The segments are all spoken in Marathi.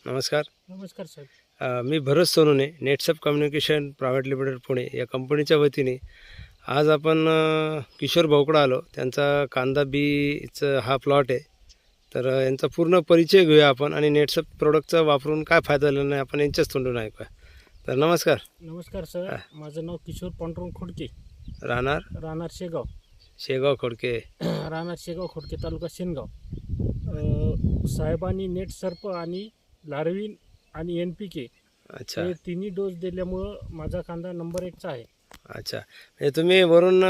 नमस्कार. नमस्कार साहेब. मी Bharat Sonawane, Netsup communication private limited Pune या कंपनीच्या वतीने आज आपण किशोर भाऊकडे आलो. त्यांचा कांदा बीचा हा प्लॉट आहे. तर यांचा पूर्ण परिचय घेऊया आपण आणि नेटसप प्रोडक्टचा वापरून काय फायदा झाला नाही आपण यांच्याच तोंडून ऐकूया. तर नमस्कार. नमस्कार सर. माझं नाव किशोर पांडुरंग खोडके, राहणार शेगाव खोडके. राहणार शेगाव खोडके, तालुका शेनगाव. साहेबांनी नेट सर्प आणि लार्विन आणि NPK अच्छा हे तिन्ही डोस दिल्यामुळं माझा कांदा नंबर 1चा आहे. अच्छा, म्हणजे तुम्ही वरून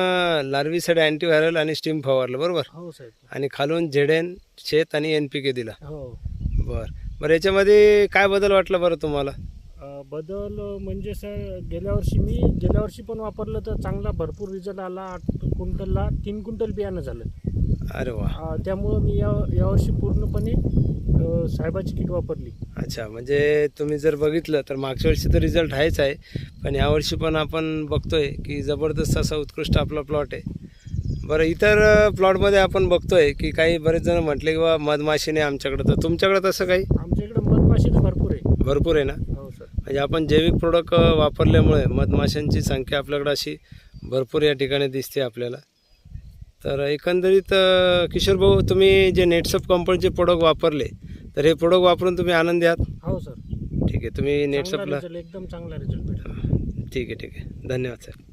लार्विसाइड अँटीव्हायरल आणि स्टीम फवारलं बरोबर, हो साहेब. आणि खालून ZN शेत आणि NPK दिला. हो. बरं याच्यामध्ये काय बदल वाटला बरं तुम्हाला? बदल म्हणजे सर गेल्या वर्षी पण वापरलं तर चांगला भरपूर रिझल्ट आला. 8 क्विंटलला 3 क्विंटल बियाणं झालं. अरे वा. त्यामुळं मी यावर्षी पूर्णपणे साहेबाची किट वापरली. अच्छा, म्हणजे तुम्ही जर बघितलं तर मागच्या वर्षी तर रिझल्ट आहेच आहे, पण यावर्षी पण आपण बघतोय की जबरदस्त असा उत्कृष्ट आपला प्लॉट आहे. बरं, इतर प्लॉटमध्ये आपण बघतोय की काही बरेच जण म्हटले की बा मधमाशीने आमच्याकडं, तर तुमच्याकडं तसं काही? आमच्याकडे मधमाशी तर भरपूर आहे ना. हो सर. म्हणजे आपण जैविक प्रोडक्ट वापरल्यामुळे मधमाशांची संख्या आपल्याकडे अशी भरपूर या ठिकाणी दिसते आपल्याला. तर एकंदरीत किशोर भाऊ, तुम्ही जे नेटसप कंपनीचे प्रोडक्ट वापरले तर हे प्रोडक्ट वापरून तुम्ही आनंदी आहात? हो सर. ठीक आहे. तुम्ही नेटसपला एकदम चांगला रिझल्ट भेटला. ठीक आहे. धन्यवाद साहेब.